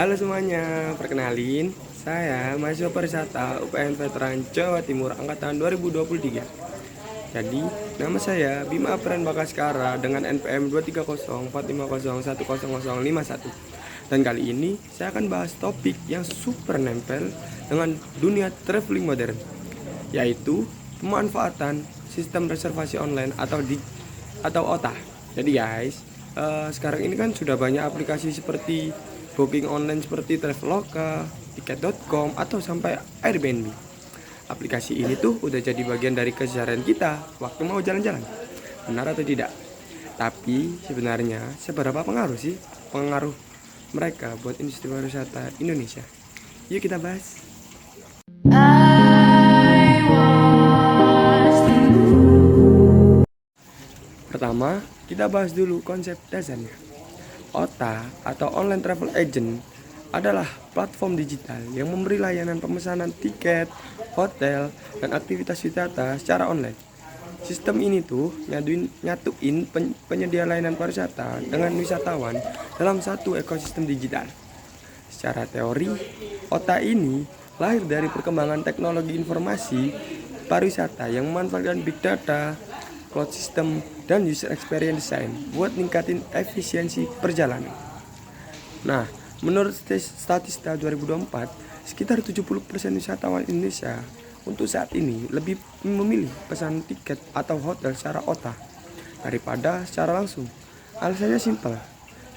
Halo semuanya, perkenalin, saya mahasiswa pariwisata UPN Veteran Jawa Timur angkatan 2023. Jadi, nama saya Bima Apren Bakaskara dengan NPM 23045010051. Dan kali ini saya akan bahas topik yang super nempel dengan dunia traveling modern, yaitu pemanfaatan sistem reservasi online atau OTA. Jadi guys, sekarang ini kan sudah banyak aplikasi seperti booking online seperti Traveloka, Tiket.com atau sampai Airbnb. Aplikasi ini tuh udah jadi bagian dari keseharian kita waktu mau jalan-jalan. Benar atau tidak? Tapi sebenarnya seberapa pengaruh mereka buat industri pariwisata Indonesia? Yuk kita bahas. Pertama, kita bahas dulu konsep dasarnya. OTA atau Online Travel Agent adalah platform digital yang memberi layanan pemesanan tiket, hotel, dan aktivitas wisata secara online. Sistem ini tuh nyatuin penyedia layanan pariwisata dengan wisatawan dalam satu ekosistem digital. Secara teori, OTA ini lahir dari perkembangan teknologi informasi pariwisata yang memanfaatkan big data, cloud system, dan user experience design buat ningkatin efisiensi perjalanan. Nah, menurut Statista 2024, sekitar 70% wisatawan Indonesia untuk saat ini lebih memilih pesan tiket atau hotel secara OTA daripada secara langsung. Alasannya simpel,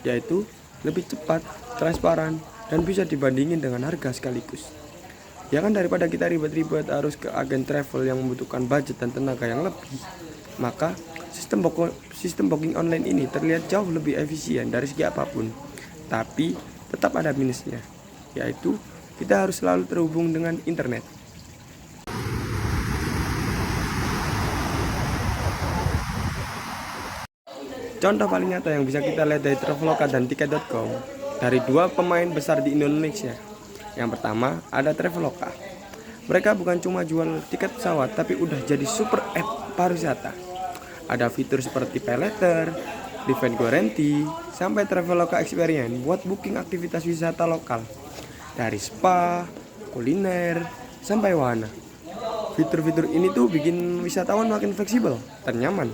yaitu lebih cepat, transparan, dan bisa dibandingin dengan harga sekaligus. Ya kan, daripada kita ribet-ribet harus ke agen travel yang membutuhkan budget dan tenaga yang lebih, maka sistem booking online ini terlihat jauh lebih efisien dari segi apapun. Tapi tetap ada minusnya, yaitu kita harus selalu terhubung dengan internet. Contoh paling nyata yang bisa kita lihat dari Traveloka dan Tiket.com dari dua pemain besar di Indonesia. Yang pertama ada Traveloka. Mereka bukan cuma jual tiket pesawat, tapi udah jadi super app pariwisata. Ada fitur seperti pay letter, refund guarantee, sampai Traveloka Experience buat booking aktivitas wisata lokal. Dari spa, kuliner, sampai wahana. Fitur-fitur ini tuh bikin wisatawan makin fleksibel dan nyaman.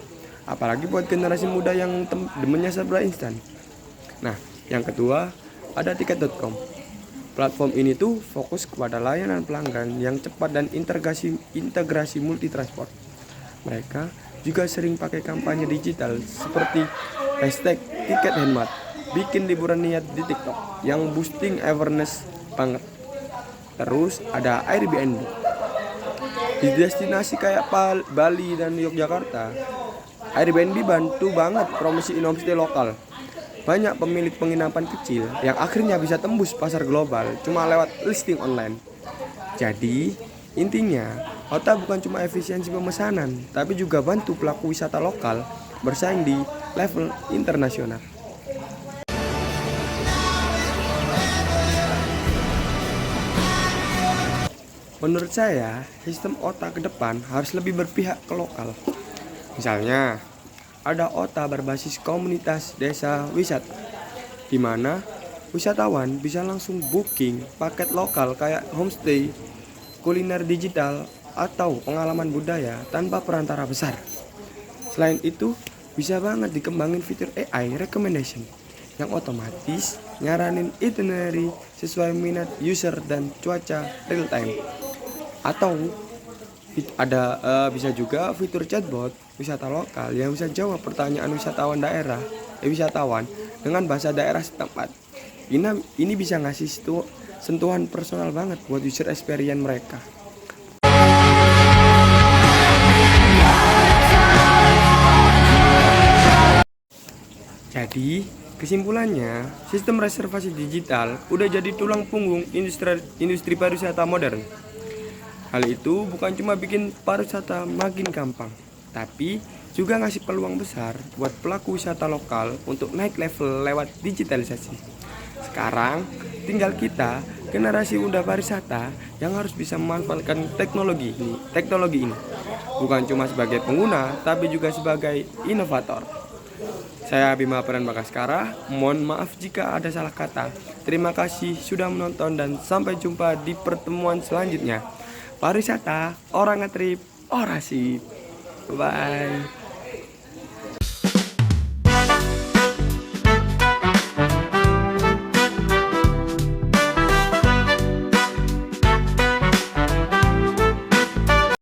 Apalagi buat generasi muda yang demennya serba instan. Nah, yang kedua ada Tiket.com. Platform ini tuh fokus kepada layanan pelanggan yang cepat dan integrasi multi transport. Mereka juga sering pakai kampanye digital seperti hashtag tiket hemat, bikin liburan niat di TikTok yang boosting awareness banget. Terus ada Airbnb. Di destinasi kayak Bali dan Yogyakarta, Airbnb bantu banget promosi homestay lokal. Banyak pemilik penginapan kecil yang akhirnya bisa tembus pasar global cuma lewat listing online. Jadi, intinya, OTA bukan cuma efisiensi pemesanan, tapi juga bantu pelaku wisata lokal bersaing di level internasional. Menurut saya, sistem OTA ke depan harus lebih berpihak ke lokal. Misalnya, ada OTA berbasis komunitas desa wisata, di mana wisatawan bisa langsung booking paket lokal kayak homestay, kuliner digital, atau pengalaman budaya tanpa perantara besar. Selain itu, bisa banget dikembangin fitur AI recommendation yang otomatis nyaranin itinerary sesuai minat user dan cuaca real time. Atau bisa juga fitur chatbot wisata lokal yang bisa jawab pertanyaan wisatawan dengan bahasa daerah setempat. Ini bisa ngasih sentuhan personal banget buat user experience mereka. Jadi, kesimpulannya, sistem reservasi digital udah jadi tulang punggung industri pariwisata modern. Hal itu bukan cuma bikin pariwisata makin gampang, tapi juga ngasih peluang besar buat pelaku wisata lokal untuk naik level lewat digitalisasi. Sekarang, tinggal kita, generasi muda pariwisata, yang harus bisa memanfaatkan teknologi ini. Bukan cuma sebagai pengguna, tapi juga sebagai inovator. Saya Bima Peran Bagaskara, mohon maaf jika ada salah kata. Terima kasih sudah menonton dan sampai jumpa di pertemuan selanjutnya. Pariwisata, orang ngetrip, orasi. Bye.